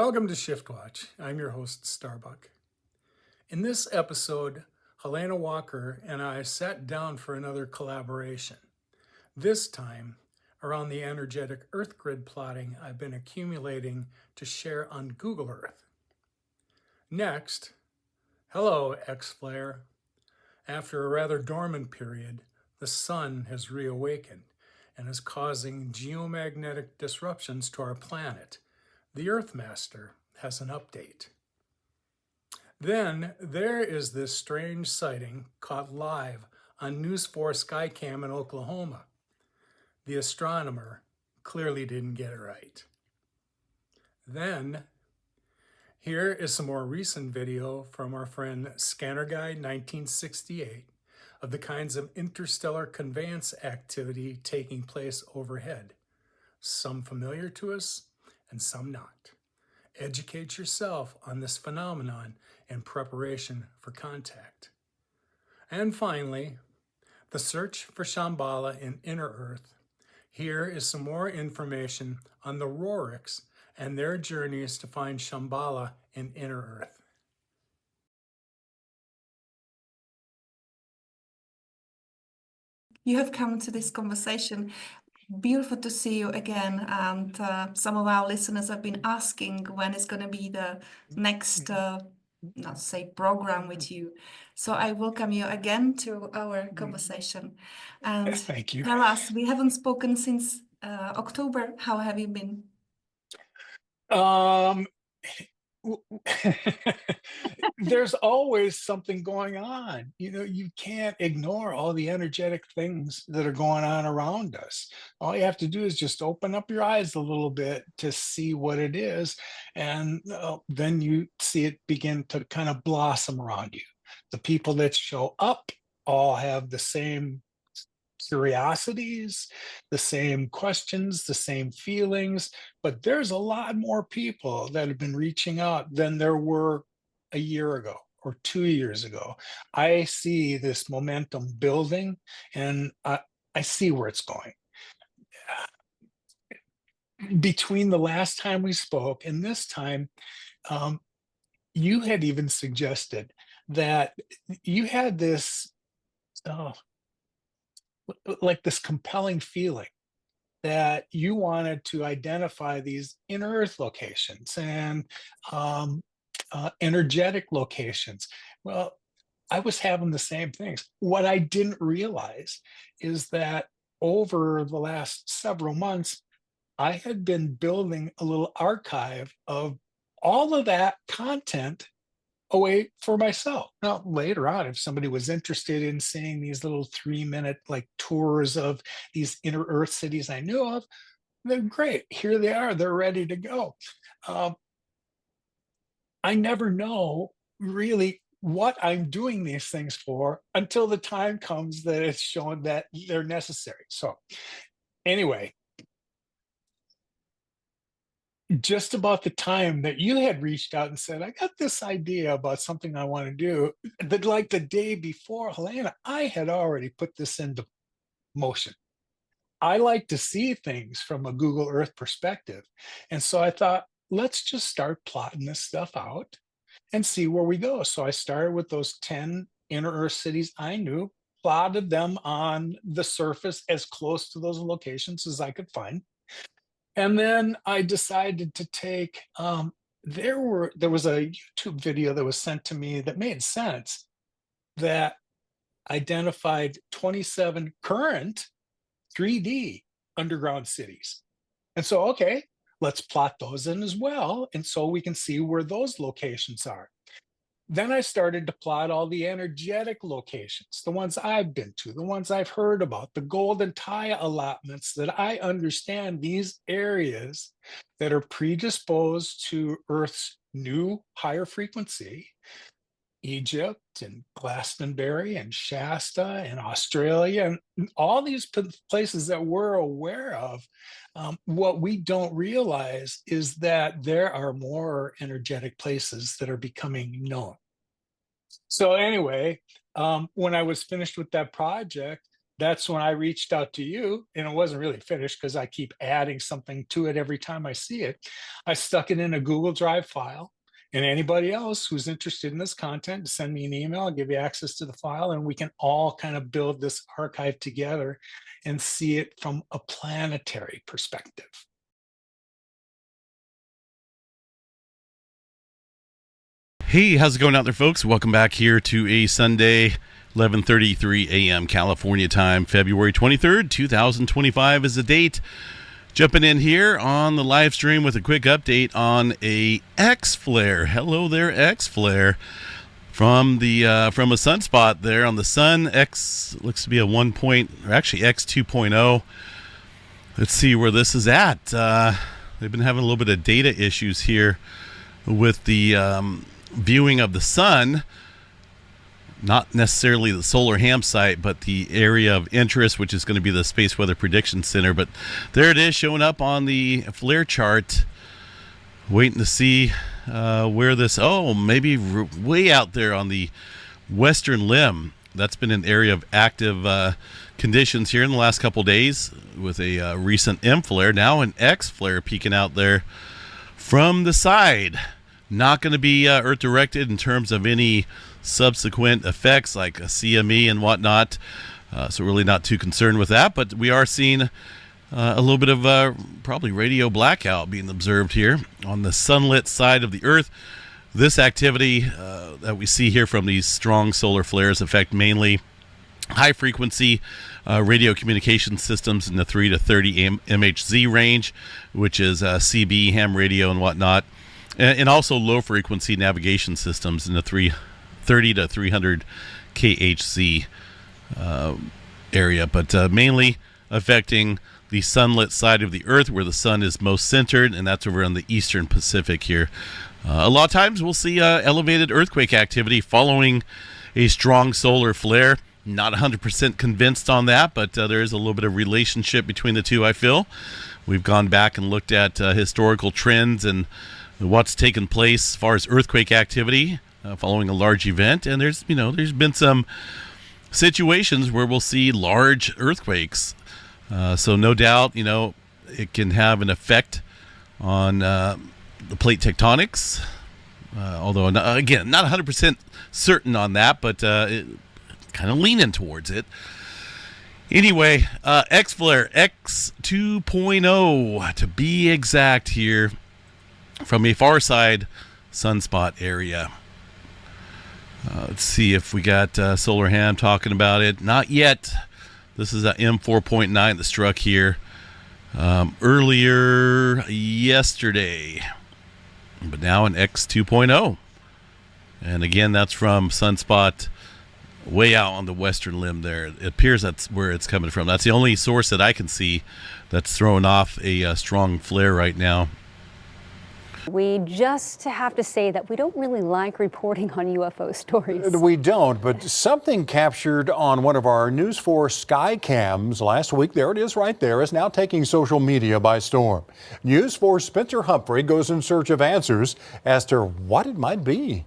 Welcome to ShiftWatch. I'm your host, Starbuck. In this episode, Helena Walker and I sat down for another collaboration. This time, around the energetic Earth grid plotting I've been accumulating to share on Google Earth. Next, hello, X-Flare. After a rather dormant period, the sun has reawakened and is causing geomagnetic disruptions to our planet. The EarthMaster has an update. Then there is this strange sighting caught live on News 4 Skycam in Oklahoma. The astronomer clearly didn't get it right. Then here is some more recent video from our friend Scanner Guy 1968 of the kinds of interstellar conveyance activity taking place overhead. Some familiar to us and some not. Educate yourself on this phenomenon in preparation for contact. And finally, the search for Shambhalla in inner Earth. Here is some more information on the Orcas and their journeys to find Shambhalla in inner Earth. You have come to this conversation. Beautiful to see you again. And some of our listeners have been asking when is going to be the next, not say program with you. So I welcome you again to our conversation. And Thank you. tell us, we haven't spoken since October. How have you been? There's always something going on. You can't ignore all the energetic things that are going on around us. All you have to do is just open up your eyes a little bit to see what it is. And then you see it begin to kind of blossom around you. The people that show up all have the same curiosities, the same questions, the same feelings, but there's a lot more people that have been reaching out than there were a year ago or 2 years ago. I see this momentum building, and I see where it's going. Between the last time we spoke and this time, you had even suggested that you had this like this compelling feeling that you wanted to identify these inner Earth locations and energetic locations. Well, I was having the same things. What I didn't realize is that over the last several months, I had been building a little archive of all of that content away for myself. Now, later on, if somebody was interested in seeing these little 3-minute like tours of these inner Earth cities I knew of, then great. Here they are. They're ready to go. I never know really what I'm doing these things for until the time comes that it's shown that they're necessary. So anyway, just about the time that you had reached out and said, I got this idea about something I want to do, that like the day before, Helena, I had already put this into motion. I like to see things from a Google Earth perspective. And so I thought, let's just start plotting this stuff out and see where we go. So I started with those 10 inner Earth cities I knew, plotted them on the surface as close to those locations as I could find. And then I decided to take, there was a YouTube video that was sent to me that made sense, that identified 27 current 3D underground cities. And so, okay, let's plot those in as well. And so we can see where those locations are. Then I started to plot all the energetic locations, the ones I've been to, the ones I've heard about, the golden tie allotments that I understand, these areas that are predisposed to Earth's new higher frequency, Egypt and Glastonbury and Shasta and Australia and all these places that we're aware of. What we don't realize is that there are more energetic places that are becoming known. So anyway, when I was finished with that project, that's when I reached out to you, and it wasn't really finished because I keep adding something to it every time I see it. I stuck it in a Google Drive file, and anybody else who's interested in this content, send me an email. I'll give you access to the file, and we can all kind of build this archive together and see it from a planetary perspective. Hey, how's it going out there, folks? Welcome back here to a Sunday, 11:33 a.m. California time, February 23rd, 2025 is the date. Jumping in here on the live stream with a quick update on a X flare. Hello there, X flare, from a sunspot there on the sun. X looks to be a X 2.0. Let's see where this is at. They've been having a little bit of data issues here with the viewing of the sun, not necessarily the solar ham site, but the area of interest, which is going to be the Space Weather Prediction Center. But there it is, showing up on the flare chart. Waiting to see where this, maybe way out there on the western limb. That's been an area of active conditions here in the last couple days with a recent M flare. Now an X flare peeking out there from the side. Not going to be Earth directed in terms of any subsequent effects like a CME and whatnot. So really not too concerned with that. But we are seeing a little bit of probably radio blackout being observed here on the sunlit side of the Earth. This activity that we see here from these strong solar flares affect mainly high frequency radio communication systems in the 3 to 30 MHz range, which is CB, ham radio, and whatnot. And also low frequency navigation systems in the 30 to 300 kHz area, but mainly affecting the sunlit side of the Earth where the sun is most centered, and that's over on the eastern Pacific here. A lot of times we'll see elevated earthquake activity following a strong solar flare. Not 100% convinced on that, but there is a little bit of relationship between the two, I feel. We've gone back and looked at historical trends and what's taken place as far as earthquake activity following a large event, and there's been some situations where we'll see large earthquakes. So no doubt, it can have an effect on the plate tectonics. Although again, not 100% certain on that, but kind of leaning towards it. Anyway, X flare X 2.0 to be exact here, from a far side sunspot area. Let's see if we got Solar Ham talking about it. Not yet. This is a M4.9 that struck here earlier yesterday, but now an X 2.0. And again, that's from sunspot way out on the western limb there. It appears that's where it's coming from. That's the only source that I can see that's throwing off a strong flare right now. We just have to say that we don't really like reporting on UFO stories. We don't, but something captured on one of our News 4 Skycams last week, there it is right there, is now taking social media by storm. News 4 Spencer Humphrey goes in search of answers as to what it might be.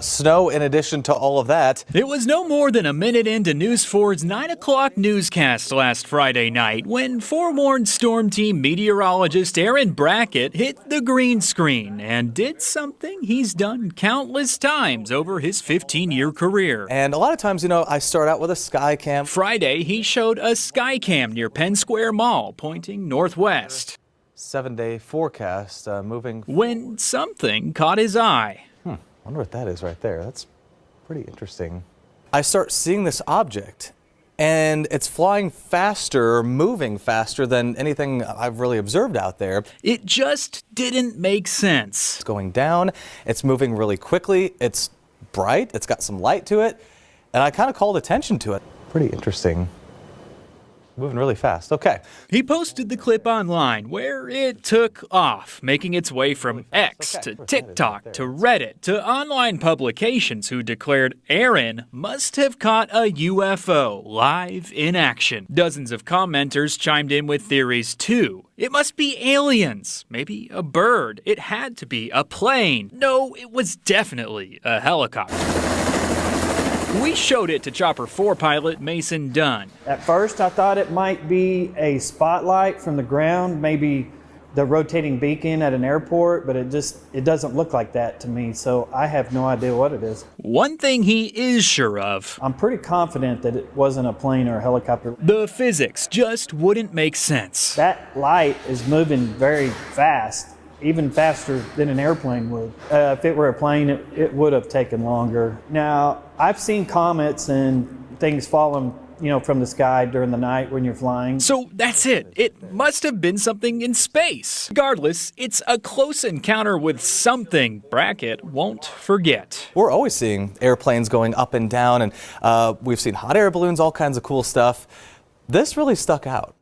Snow in addition to all of that. It was no more than a minute into News 4's 9 o'clock newscast last Friday night when forewarned Storm Team meteorologist Aaron Brackett hit the green screen and did something he's done countless times over his 15-year career. And a lot of times, I start out with a Skycam. Friday, he showed a Skycam near Penn Square Mall pointing northwest. 7-day forecast moving. When something caught his eye. I wonder what that is right there. That's pretty interesting. I start seeing this object, and it's flying faster, moving faster than anything I've really observed out there. It just didn't make sense. It's going down, it's moving really quickly, it's bright, it's got some light to it, and I kind of called attention to it. Pretty interesting. Moving really fast. Okay. He posted the clip online where it took off, making its way from X to TikTok to Reddit to online publications who declared Aaron must have caught a UFO live in action. Dozens of commenters chimed in with theories too. It must be aliens, maybe a bird. It had to be a plane. No, it was definitely a helicopter. We showed it to Chopper 4 pilot Mason Dunn. At first, I thought it might be a spotlight from the ground, maybe the rotating beacon at an airport, but it doesn't look like that to me, so I have no idea what it is. One thing he is sure of. I'm pretty confident that it wasn't a plane or a helicopter. The physics just wouldn't make sense. That light is moving very fast, even faster than an airplane would. If it were a plane, it would have taken longer. Now, I've seen comets and things falling from the sky during the night when you're flying. So that's it. It must have been something in space. Regardless, it's a close encounter with something Brackett won't forget. We're always seeing airplanes going up and down, and we've seen hot air balloons, all kinds of cool stuff. This really stuck out.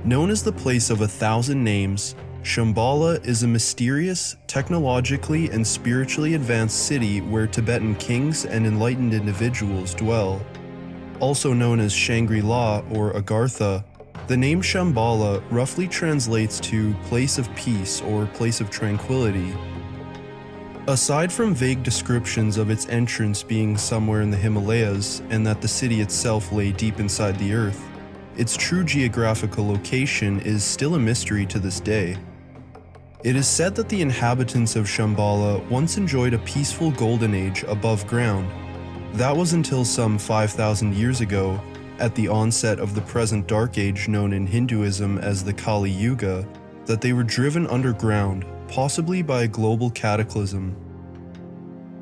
Known as the place of 1,000 names, Shambhalla is a mysterious, technologically and spiritually advanced city where Tibetan kings and enlightened individuals dwell. Also known as Shangri-La or Agartha, the name Shambhalla roughly translates to place of peace or place of tranquility. Aside from vague descriptions of its entrance being somewhere in the Himalayas and that the city itself lay deep inside the earth, its true geographical location is still a mystery to this day. It is said that the inhabitants of Shambhalla once enjoyed a peaceful golden age above ground. That was until some 5,000 years ago, at the onset of the present dark age known in Hinduism as the Kali Yuga, that they were driven underground, possibly by a global cataclysm.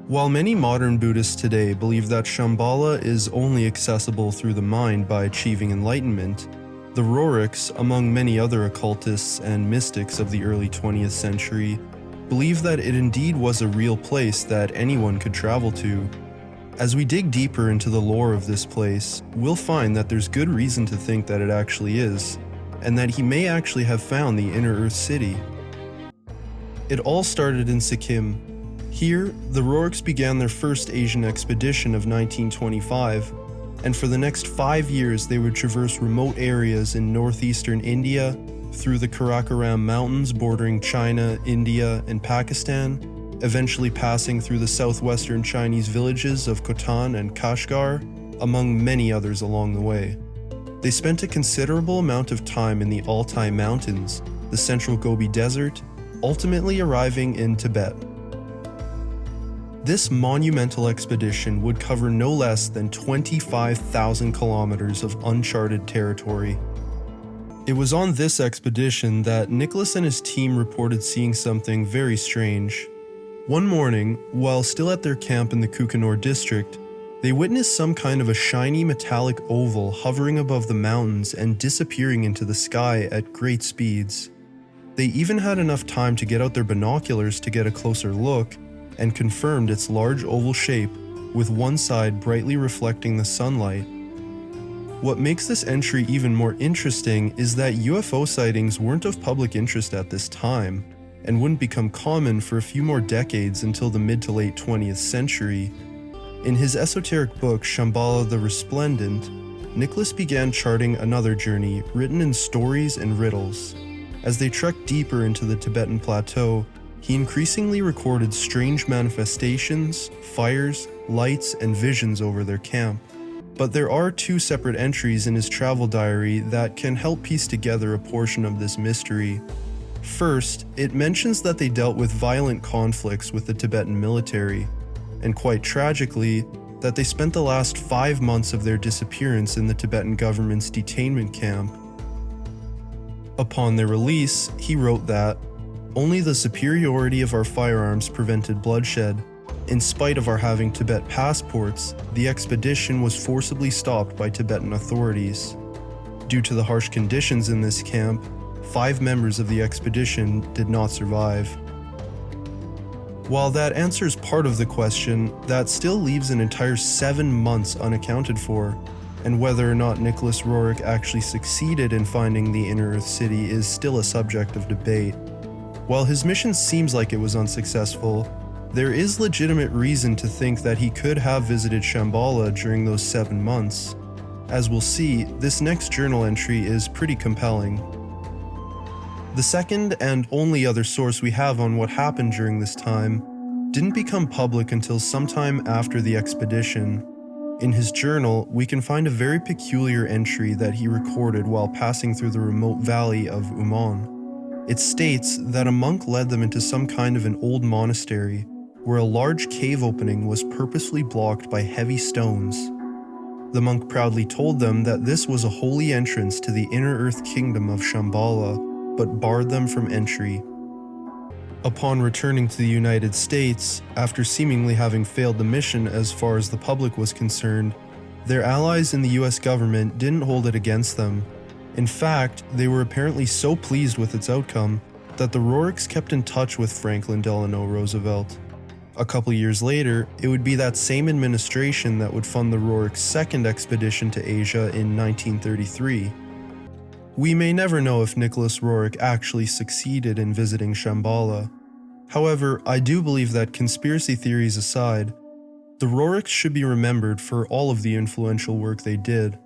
While many modern Buddhists today believe that Shambhalla is only accessible through the mind by achieving enlightenment, the Orcas, among many other occultists and mystics of the early 20th century, believe that it indeed was a real place that anyone could travel to. As we dig deeper into the lore of this place, we'll find that there's good reason to think that it actually is, and that he may actually have found the Inner Earth City. It all started in Sikkim. Here, the Orcas began their first Asian expedition of 1925, and for the next 5 years they would traverse remote areas in northeastern India, through the Karakoram Mountains bordering China, India, and Pakistan, eventually passing through the southwestern Chinese villages of Khotan and Kashgar, among many others along the way. They spent a considerable amount of time in the Altai Mountains, the central Gobi Desert, ultimately arriving in Tibet. This monumental expedition would cover no less than 25,000 kilometers of uncharted territory. It was on this expedition that Nicholas and his team reported seeing something very strange. One morning, while still at their camp in the Kukanor district, they witnessed some kind of a shiny metallic oval hovering above the mountains and disappearing into the sky at great speeds. They even had enough time to get out their binoculars to get a closer look, and confirmed its large oval shape, with one side brightly reflecting the sunlight. What makes this entry even more interesting is that UFO sightings weren't of public interest at this time, and wouldn't become common for a few more decades until the mid to late 20th century. In his esoteric book Shambhalla the Resplendent, Nicholas began charting another journey written in stories and riddles. As they trekked deeper into the Tibetan plateau, he increasingly recorded strange manifestations, fires, lights, and visions over their camp. But there are two separate entries in his travel diary that can help piece together a portion of this mystery. First, it mentions that they dealt with violent conflicts with the Tibetan military, and quite tragically, that they spent the last 5 months of their disappearance in the Tibetan government's detainment camp. Upon their release, he wrote that, "Only the superiority of our firearms prevented bloodshed. In spite of our having Tibet passports, the expedition was forcibly stopped by Tibetan authorities. Due to the harsh conditions in this camp, 5 members of the expedition did not survive." While that answers part of the question, that still leaves an entire 7 months unaccounted for, and whether or not Nicholas Roerich actually succeeded in finding the Inner Earth City is still a subject of debate. While his mission seems like it was unsuccessful, there is legitimate reason to think that he could have visited Shambhalla during those 7 months. As we'll see, this next journal entry is pretty compelling. The second and only other source we have on what happened during this time didn't become public until sometime after the expedition. In his journal, we can find a very peculiar entry that he recorded while passing through the remote valley of Uman. It states that a monk led them into some kind of an old monastery, where a large cave opening was purposely blocked by heavy stones. The monk proudly told them that this was a holy entrance to the inner earth kingdom of Shambhalla, but barred them from entry. Upon returning to the United States, after seemingly having failed the mission as far as the public was concerned, their allies in the US government didn't hold it against them. In fact, they were apparently so pleased with its outcome that the Roerichs kept in touch with Franklin Delano Roosevelt. A couple years later, it would be that same administration that would fund the Roerichs' second expedition to Asia in 1933. We may never know if Nicholas Roerich actually succeeded in visiting Shambhalla. However, I do believe that, conspiracy theories aside, the Roerichs should be remembered for all of the influential work they did.